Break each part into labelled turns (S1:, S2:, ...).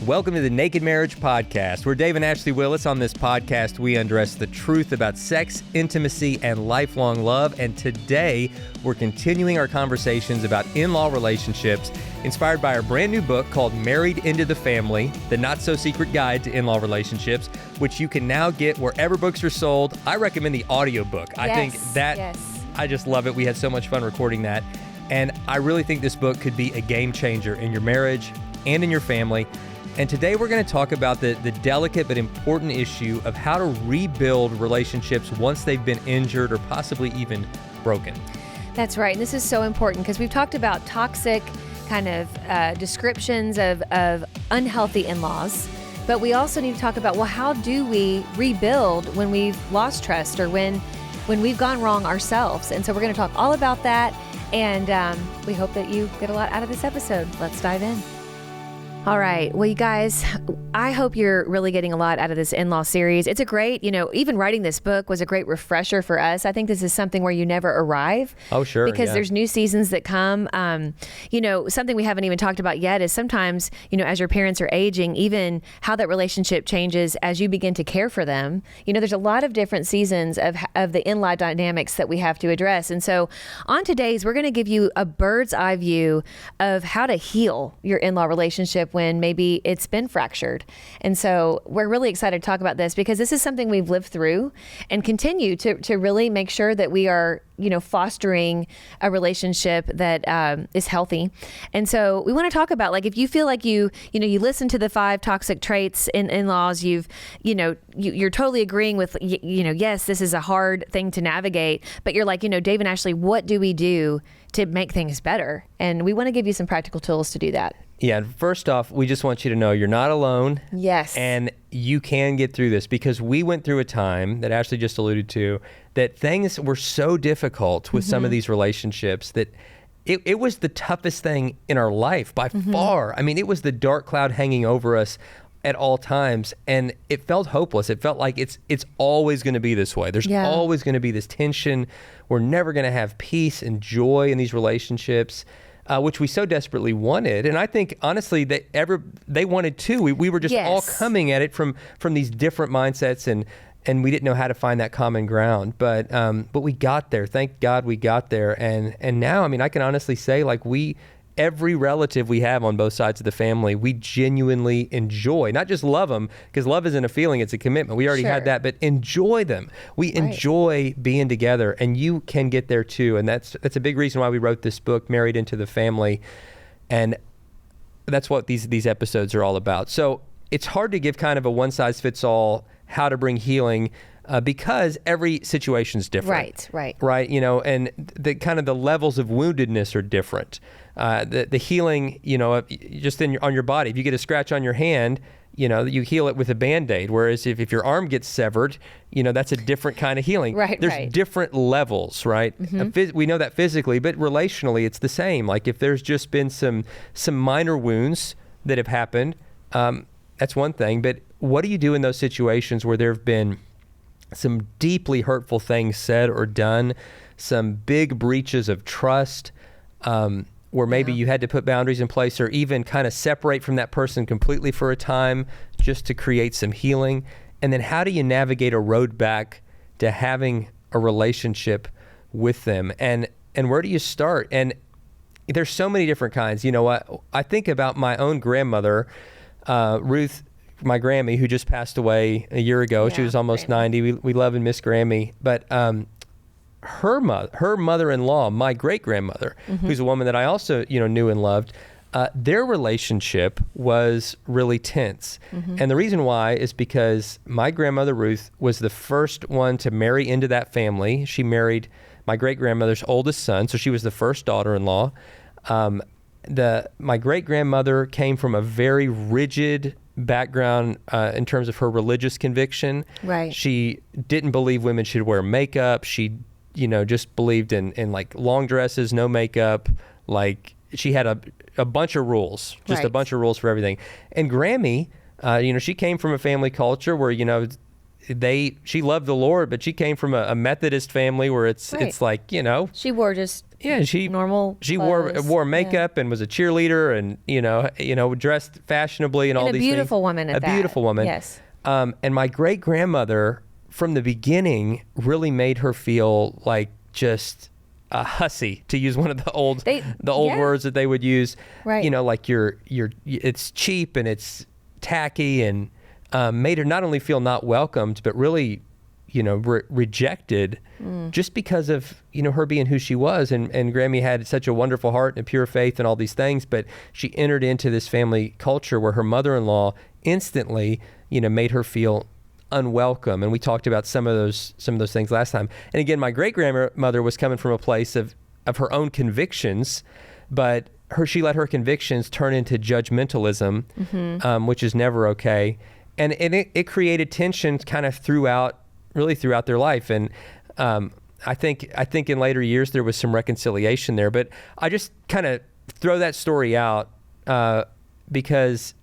S1: Welcome to the Naked Marriage Podcast. We're Dave and Ashley Willis. On this podcast, we undress the truth about sex, intimacy, and lifelong love. And today, we're continuing our conversations about in-law relationships, inspired by our brand new book called Married into the Family, the not-so-secret guide to in-law relationships, which you can now get wherever books are sold. I recommend the audiobook. I just love it. We had so much fun recording that. And I really think this book could be a game changer in your marriage and in your family. And today we're going to talk about the delicate but important issue of how to rebuild relationships once they've been injured or possibly even broken.
S2: That's right. And this is so important because we've talked about toxic kind of descriptions of unhealthy in-laws. But we also need to talk about, well, how do we rebuild when we've lost trust or when we've gone wrong ourselves? And so we're going to talk all about that. And we hope that you get a lot out of this episode. Let's dive in. All right. Well, you guys, I hope you're really getting a lot out of this in-law series. It's a great, even writing this book was a great refresher for us. I think this is something where you never arrive.
S1: Oh, sure.
S2: Because there's new seasons that come. Something we haven't even talked about yet is sometimes, as your parents are aging, even how that relationship changes as you begin to care for them. There's a lot of different seasons of the in-law dynamics that we have to address. And so on today's, we're going to give you a bird's eye view of how to heal your in-law relationship when maybe it's been fractured. And so we're really excited to talk about this because this is something we've lived through and continue to really make sure that we are, fostering a relationship that is healthy. And so we want to talk about, like, if you feel like you listen to the 5 toxic traits in in-laws, you're totally agreeing with, yes, this is a hard thing to navigate, but you're like, Dave and Ashley, what do we do to make things better? And we want to give you some practical tools to do that.
S1: Yeah, first off, we just want you to know you're not alone.
S2: Yes.
S1: And you can get through this because we went through a time that Ashley just alluded to that things were so difficult with some of these relationships that it was the toughest thing in our life by far. I mean, it was the dark cloud hanging over us at all times, and it felt hopeless. It felt like it's always going to be this way. There's always going to be this tension. We're never going to have peace and joy in these relationships. Which we so desperately wanted. And I think, honestly, they wanted too. We were just all coming at it from these different mindsets, and we didn't know how to find that common ground. But we got there. Thank God we got there. And now, I mean, I can honestly say, like, every relative we have on both sides of the family, we genuinely enjoy, not just love them, because love isn't a feeling, it's a commitment. We already had that, but enjoy them. We enjoy being together, and you can get there too. And that's a big reason why we wrote this book, Married into the Family. And that's what these episodes are all about. So it's hard to give kind of a one-size-fits-all how to bring healing because every situation is different.
S2: Right.
S1: And the kind of the levels of woundedness are different. The healing, just on your body. If you get a scratch on your hand, you heal it with a Band-Aid. Whereas if your arm gets severed, that's a different kind of healing. There's different levels, right? We know that physically, but relationally, it's the same. Like if there's just been some minor wounds that have happened, that's one thing. But what do you do in those situations where there have been some deeply hurtful things said or done, some big breaches of trust, where maybe you had to put boundaries in place or even kind of separate from that person completely for a time just to create some healing? And then how do you navigate a road back to having a relationship with them? And where do you start? And there's so many different kinds. I think about my own grandmother, Ruth, my Grammy, who just passed away a year ago. She was almost 90. We love and miss Grammy. But her mother-in-law, my great-grandmother, who's a woman that I also, knew and loved, their relationship was really tense. And the reason why is because my grandmother, Ruth, was the first one to marry into that family. She married my great-grandmother's oldest son, so she was the first daughter-in-law. My great-grandmother came from a very rigid background in terms of her religious conviction.
S2: Right.
S1: She didn't believe women should wear makeup. She, just believed in like long dresses, no makeup. Like she had a bunch of rules, just a bunch of rules for everything. And Grammy, she came from a family culture where, she loved the Lord, but she came from a Methodist family where it's like,
S2: she wore just
S1: Yeah,
S2: normal
S1: she
S2: clothes.
S1: wore makeup and was a cheerleader, and dressed fashionably and all these things.
S2: A beautiful woman at that.
S1: A beautiful woman.
S2: Yes.
S1: And my great grandmother, from the beginning, really made her feel like just a hussy, to use one of the old words that they would use.
S2: Right.
S1: Like it's cheap and it's tacky, and made her not only feel not welcomed, but really, rejected, just because of, her being who she was. And Grammy had such a wonderful heart and a pure faith and all these things, but she entered into this family culture where her mother-in-law instantly, made her feel unwelcome. And we talked about some of those things last time. And again, my great grandmother was coming from a place of her own convictions, but she let her convictions turn into judgmentalism, which is never okay. And it created tension kind of throughout their life. And I think in later years there was some reconciliation there. But I just kind of throw that story out because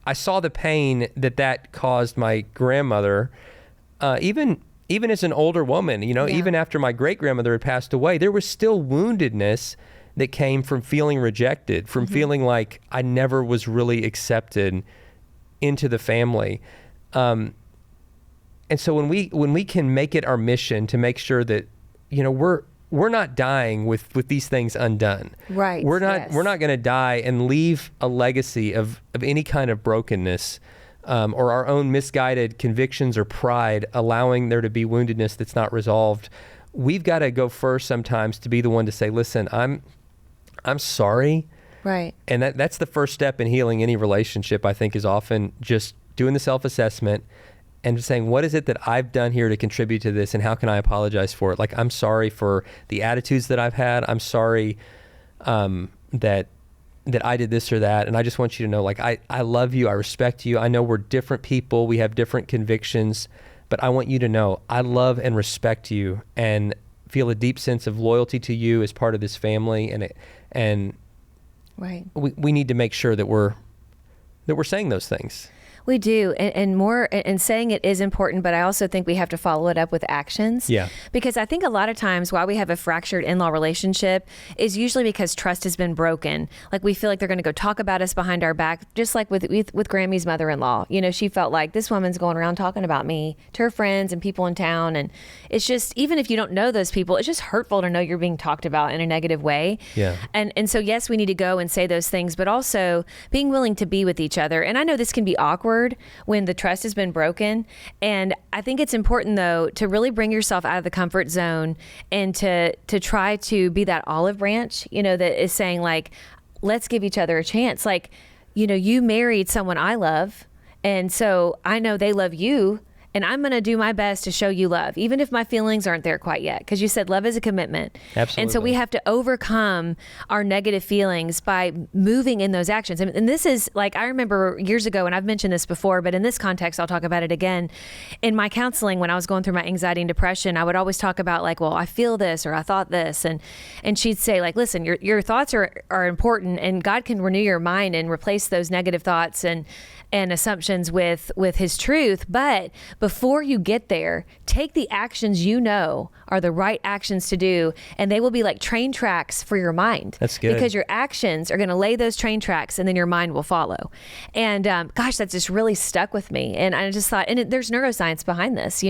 S1: I saw the pain that caused my grandmother, even as an older woman. Even after my great grandmother had passed away, there was still woundedness that came from feeling rejected, from feeling like I never was really accepted into the family. And so when we can make it our mission to make sure that, we're not dying with these things undone.
S2: Right.
S1: We're not going to die and leave a legacy of any kind of brokenness, or our own misguided convictions or pride, allowing there to be woundedness that's not resolved. We've got to go first sometimes to be the one to say, listen, I'm sorry.
S2: Right.
S1: And that's the first step in healing any relationship, I think, is often just doing the self-assessment and saying, what is it that I've done here to contribute to this, and how can I apologize for it? Like, I'm sorry for the attitudes that I've had. I'm sorry that I did this or that. And I just want you to know, like, I love you. I respect you. I know we're different people. We have different convictions. But I want you to know I love and respect you and feel a deep sense of loyalty to you as part of this family. And
S2: right.
S1: we need to make sure that we're saying those things.
S2: We do, and saying it is important, but I also think we have to follow it up with actions.
S1: Yeah. Because
S2: I think a lot of times why we have a fractured in-law relationship is usually because trust has been broken. Like, we feel like they're going to go talk about us behind our back, just like with Grammy's mother-in-law. She felt like this woman's going around talking about me to her friends and people in town, and it's just, even if you don't know those people, it's just hurtful to know you're being talked about in a negative way.
S1: Yeah.
S2: And so yes, we need to go and say those things, but also being willing to be with each other. And I know this can be awkward when the trust has been broken. And I think it's important, though, to really bring yourself out of the comfort zone and to try to be that olive branch, that is saying, like, let's give each other a chance. Like, you married someone I love, and so I know they love you. And I'm going to do my best to show you love, even if my feelings aren't there quite yet. Because you said love is a commitment.
S1: Absolutely.
S2: And so we have to overcome our negative feelings by moving in those actions. And this is, like, I remember years ago, and I've mentioned this before, but in this context, I'll talk about it again. In my counseling, when I was going through my anxiety and depression, I would always talk about, like, well, I feel this, or I thought this. And she'd say, like, listen, your thoughts are important, and God can renew your mind and replace those negative thoughts and assumptions with his truth. But before you get there, take the actions are the right actions to do, and they will be like train tracks for your mind.
S1: That's good.
S2: Because your actions are going to lay those train tracks, and then your mind will follow. And gosh, that's just really stuck with me. And I just thought, and there's neuroscience behind this,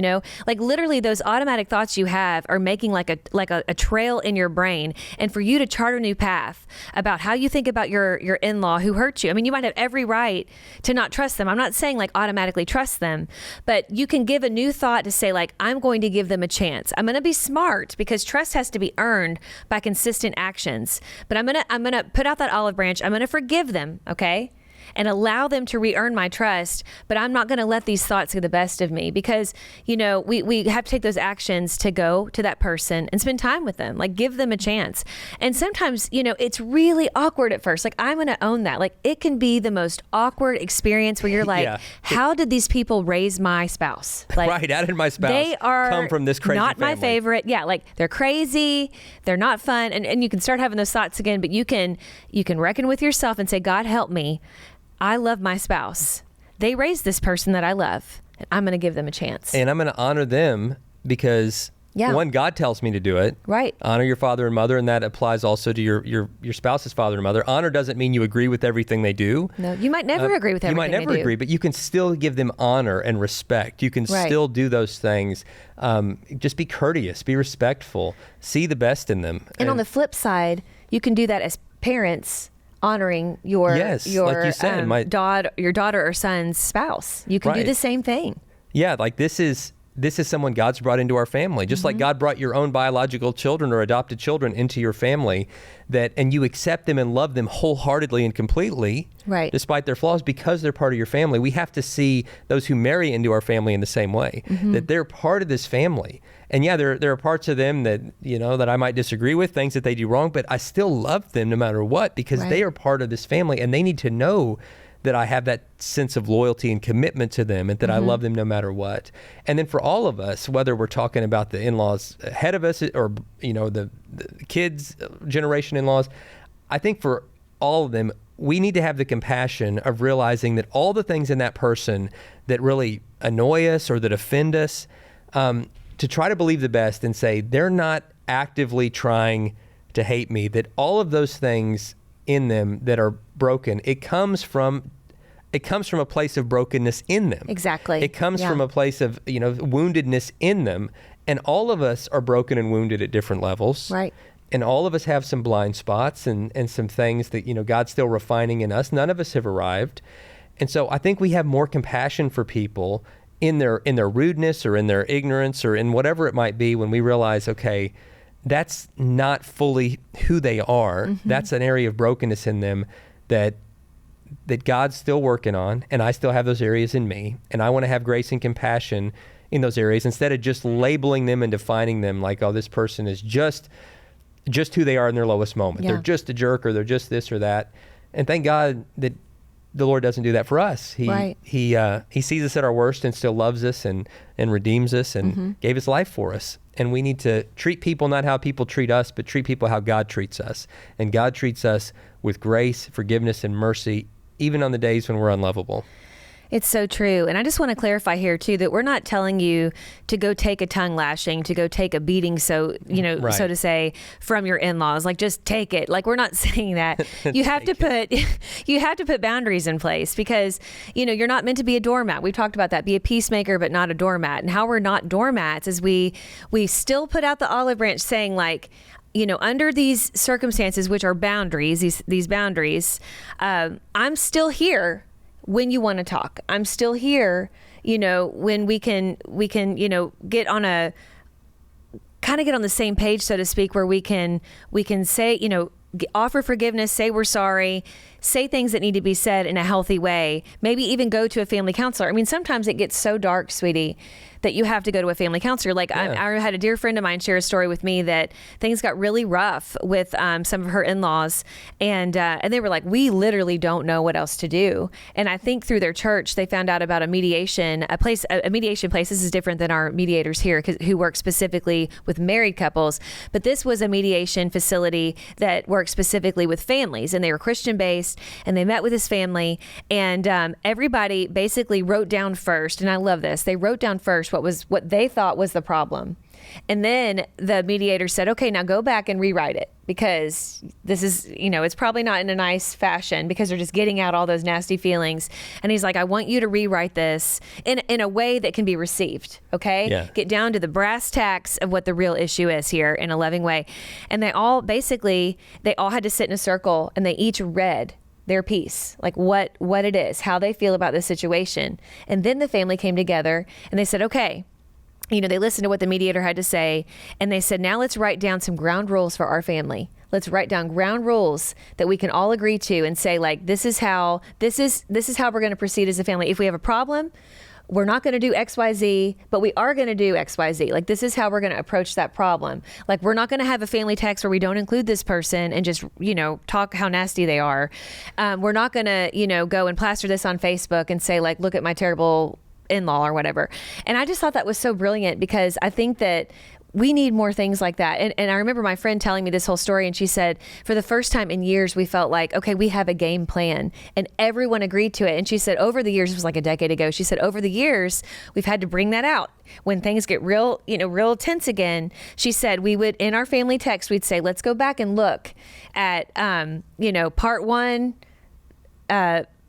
S2: like literally those automatic thoughts you have are making like a trail in your brain. And for you to chart a new path about how you think about your in-law who hurt you. I mean, you might have every right to not trust them. I'm not saying like automatically trust them, but you can give a new thought to say, like, I'm going to give them a chance. I'm going to be smart, because trust has to be earned by consistent actions. But I'm going to put out that olive branch. I'm going to forgive them, okay? And allow them to re-earn my trust, but I'm not going to let these thoughts get the best of me, because, we have to take those actions to go to that person and spend time with them, like give them a chance. And sometimes, it's really awkward at first. Like, I'm going to own that. Like, it can be the most awkward experience where you're like, yeah. How did these people raise my spouse? Like,
S1: right. How did my spouse come from this crazy
S2: not
S1: family?
S2: My favorite. Yeah. Like, they're crazy. They're not fun. And you can start having those thoughts again, but you can reckon with yourself and say, God, help me. I love my spouse. They raised this person that I love. I'm going to give them a chance.
S1: And I'm going to honor them because
S2: Yeah.
S1: One, God tells me to do it.
S2: Right.
S1: Honor your father and mother, and that applies also to your spouse's father and mother. Honor doesn't mean you agree with everything they do.
S2: No, you might never agree with everything they do.
S1: You might never agree, but you can still give them honor and respect. You can still do those things. Just be courteous, be respectful, see the best in them.
S2: And on the flip side, you can do that as parents, honoring your
S1: like you said,
S2: your daughter or son's spouse. You can do the same thing.
S1: Yeah, like this is someone God's brought into our family, just like God brought your own biological children or adopted children into your family, and you accept them and love them wholeheartedly and completely,
S2: right,
S1: despite their flaws, because they're part of your family. We have to see those who marry into our family in the same way, that they're part of this family. And yeah, there are parts of them that, that I might disagree with, things that they do wrong, but I still love them no matter what, because they are part of this family, and they need to know that I have that sense of loyalty and commitment to them, and that I love them no matter what. And then for all of us, whether we're talking about the in-laws ahead of us or, the kids' generation in-laws, I think for all of them, we need to have the compassion of realizing that all the things in that person that really annoy us or that offend us, to try to believe the best and say, they're not actively trying to hate me, that all of those things in them that are broken, it comes from a place of brokenness in them.
S2: Exactly.
S1: It comes from a place of, woundedness in them. And all of us are broken and wounded at different levels.
S2: Right.
S1: And all of us have some blind spots and some things that, God's still refining in us. None of us have arrived. And so I think we have more compassion for people in their rudeness or in their ignorance or in whatever it might be, when we realize, okay, that's not fully who they are. That's an area of brokenness in them that God's still working on, and I still have those areas in me, and I want to have grace and compassion in those areas instead of just labeling them and defining them like, oh, this person is just who they are in their lowest moment.
S2: Yeah.
S1: They're just a jerk, or they're just this or that. And thank God that the Lord doesn't do that for us. He sees us at our worst and still loves us and redeems us and gave his life for us. And we need to treat people not how people treat us, but treat people how God treats us. And God treats us with grace, forgiveness, and mercy, even on the days when we're unlovable.
S2: It's so true. And I just want to clarify here too, that we're not telling you to go take a tongue lashing, to go take a beating, so to say, from your in-laws. Like, just take it. Like, we're not saying that. You have to put boundaries in place, because, you're not meant to be a doormat. We've talked about that. Be a peacemaker, but not a doormat. And how we're not doormats is we still put out the olive branch saying, like, under these circumstances, which are boundaries, these boundaries, I'm still here when you want to talk. I'm still here, when we can, get on the same page, so to speak, where we can say, offer forgiveness, say we're sorry, say things that need to be said in a healthy way, maybe even go to a family counselor. I mean, sometimes it gets so dark, sweetie, that you have to go to a family counselor. Like, I had a dear friend of mine share a story with me that things got really rough with some of her in-laws, and they were like, we literally don't know what else to do. And I think through their church, they found out about a mediation place. This is different than our mediators here, who work specifically with married couples, but this was a mediation facility that worked specifically with families, and they were Christian-based, and they met with this family, and everybody basically wrote down first, and I love this, they wrote down first what they thought was the problem. And then the mediator said, okay, now go back and rewrite it, because this is, it's probably not in a nice fashion, because they're just getting out all those nasty feelings. And he's like, I want you to rewrite this in a way that can be received. Okay.
S1: Yeah.
S2: Get down to the brass tacks of what the real issue is here in a loving way. And they all had to sit in a circle, and they each read their piece, like what it is, how they feel about this situation. And then the family came together and they said, okay, they listened to what the mediator had to say, and they said, now let's write down some ground rules for our family. Let's write down ground rules that we can all agree to, and say, like, this is how we're going to proceed as a family. If we have a problem, we're not going to do XYZ, but we are going to do XYZ. Like, this is how we're going to approach that problem. Like, we're not going to have a family text where we don't include this person and just, talk how nasty they are. We're not going to, go and plaster this on Facebook and say, like, look at my terrible in-law or whatever. And I just thought that was so brilliant, because I think that we need more things like that. And I remember my friend telling me this whole story, and she said, for the first time in years, we felt like, okay, we have a game plan, and everyone agreed to it. And she said, over the years, it was like a decade ago, she said, over the years, we've had to bring that out. When things get real tense again, she said, we would, in our family text, we'd say, let's go back and look at, part 1,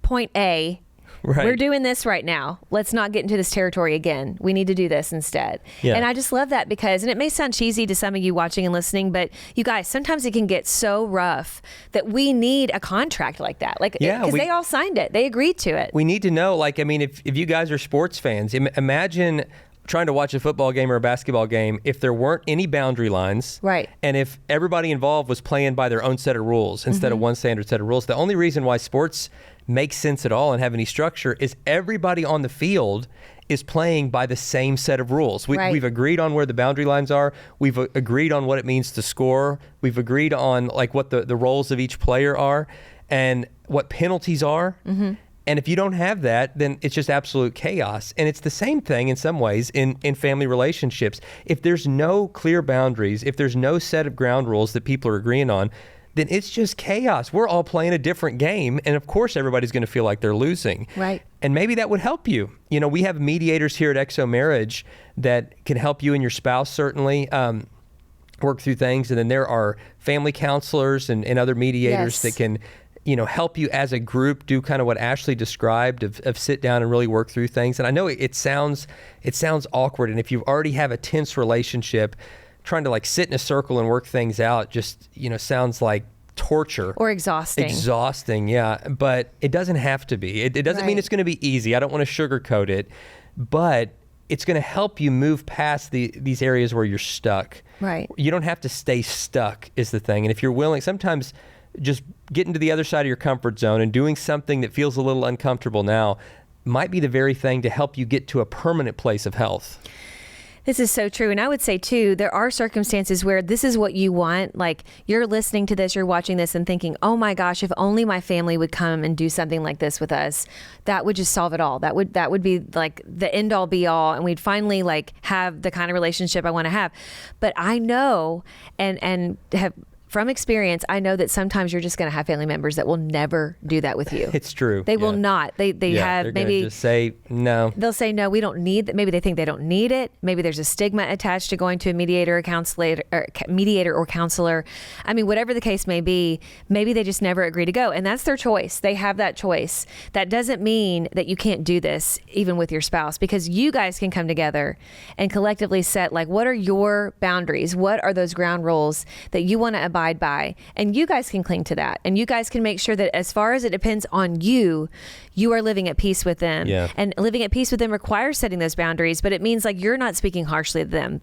S2: point A.
S1: Right.
S2: We're doing this right now. Let's not get into this territory again. We need to do this instead.
S1: Yeah.
S2: And I just love that because, and it may sound cheesy to some of you watching and listening, but you guys, sometimes it can get so rough that we need a contract like that. Because they all signed it. They agreed to it.
S1: We need to know, if you guys are sports fans, imagine trying to watch a football game or a basketball game if there weren't any boundary lines.
S2: Right.
S1: And if everybody involved was playing by their own set of rules instead of one standard set of rules. The only reason why sports make sense at all and have any structure is everybody on the field is playing by the same set of rules. We've agreed on where the boundary lines are. We've agreed on what it means to score. We've agreed on what the roles of each player are and what penalties are. Mm-hmm. And if you don't have that, then it's just absolute chaos. And it's the same thing in some ways in family relationships. If there's no clear boundaries, if there's no set of ground rules that people are agreeing on, then it's just chaos. We're all playing a different game. And of course, everybody's going to feel like they're losing.
S2: Right.
S1: And maybe that would help you. We have mediators here at Exo Marriage that can help you and your spouse, certainly, work through things. And then there are family counselors and other mediators that can help you as a group do kind of what Ashley described of sit down and really work through things. And I know it sounds awkward. And if you already have a tense relationship, trying to sit in a circle and work things out just, sounds like torture.
S2: Or exhausting.
S1: Exhausting, yeah. But it doesn't have to be. It doesn't mean it's going to be easy. I don't want to sugarcoat it. But it's going to help you move past these areas where you're stuck.
S2: Right.
S1: You don't have to stay stuck is the thing. And if you're willing, sometimes just getting to the other side of your comfort zone and doing something that feels a little uncomfortable now might be the very thing to help you get to a permanent place of health.
S2: This is so true. And I would say, too, there are circumstances where this is what you want. Like you're listening to this, you're watching this and thinking, oh, my gosh, if only my family would come and do something like this with us, that would just solve it all. That would be like the end all be all. And we'd finally have the kind of relationship I want to have. But I know and have from experience, I know that sometimes you're just going to have family members that will never do that with you.
S1: It's true.
S2: They will not. They have maybe
S1: just say no.
S2: They'll say no. We don't need that. Maybe they think they don't need it. Maybe there's a stigma attached to going to a mediator or counselor. I mean, whatever the case may be, maybe they just never agree to go, and that's their choice. They have that choice. That doesn't mean that you can't do this even with your spouse, because you guys can come together and collectively set what are your boundaries? What are those ground rules that you want to abide by, and you guys can cling to that, and you guys can make sure that as far as it depends on you, you are living at peace with them.
S1: Yeah.
S2: And living at peace with them requires setting those boundaries, but it means you're not speaking harshly to them.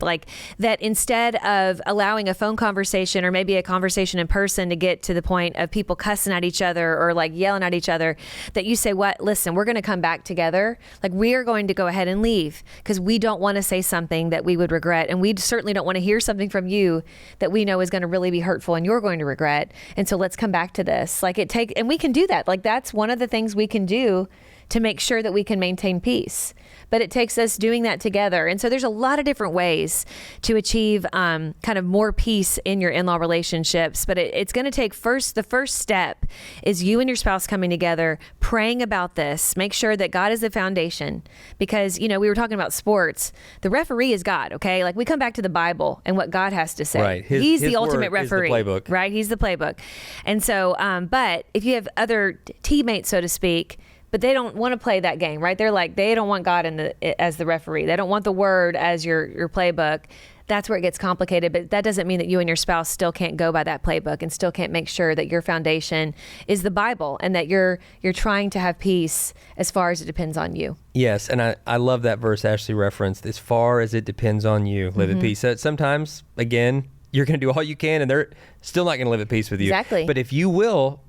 S2: That instead of allowing a phone conversation or maybe a conversation in person to get to the point of people cussing at each other or yelling at each other, that you say, listen, we're going to come back together. We are going to go ahead and leave because we don't want to say something that we would regret, and we certainly don't want to hear something from you that we know is going to really be hurtful and you're going to regret. And so let's come back to this. And we can do that. That's one of the things we can do to make sure that we can maintain peace. But it takes us doing that together. And so there's a lot of different ways to achieve kind of more peace in your in-law relationships. But it's going to take the first step is you and your spouse coming together, praying about this. Make sure that God is the foundation. Because, we were talking about sports. The referee is God, okay? We come back to the Bible and what God has to say.
S1: Right.
S2: He's the ultimate referee.
S1: Is the playbook.
S2: Right? He's the playbook. And so, but if you have other teammates, so to speak, but they don't want to play that game, right? They're they don't want God as the referee. They don't want the word as your playbook. That's where it gets complicated. But that doesn't mean that you and your spouse still can't go by that playbook and still can't make sure that your foundation is the Bible and that you're trying to have peace as far as it depends on you.
S1: Yes, and I love that verse Ashley referenced, as far as it depends on you, live at peace. So sometimes, again, you're going to do all you can and they're still not going to live at peace with you.
S2: Exactly.
S1: But if you will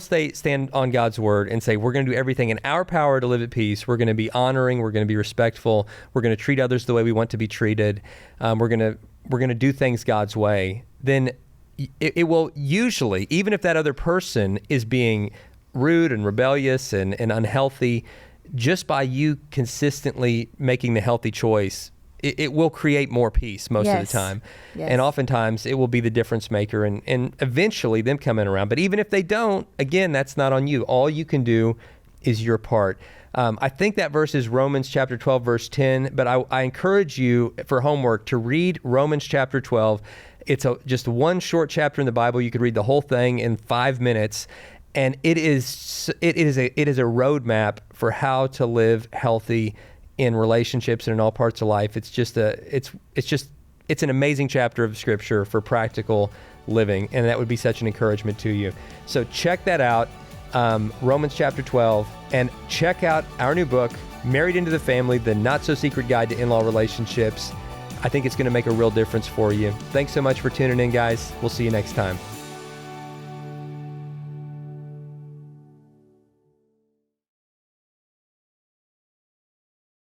S1: stand on God's word and say, we're going to do everything in our power to live at peace. We're going to be honoring. We're going to be respectful. We're going to treat others the way we want to be treated. We're going to do things God's way. Then it will usually, even if that other person is being rude and rebellious and unhealthy, just by you consistently making the healthy choice, it will create more peace most of the
S2: Yes.
S1: time.
S2: Yes.
S1: And oftentimes it will be the difference maker and eventually them coming around. But even if they don't, again, that's not on you. All you can do is your part. I think that verse is Romans chapter 12, verse 10, but I encourage you for homework to read Romans chapter 12. It's just one short chapter in the Bible. You could read the whole thing in 5 minutes, and it is a roadmap for how to live healthy in relationships and in all parts of life. It's an amazing chapter of Scripture for practical living, and that would be such an encouragement to you. So check that out. Romans chapter 12, and check out our new book, Married into the Family, the not-so-secret guide to in-law relationships. I think it's going to make a real difference for you. Thanks so much for tuning in, guys. We'll see you next time.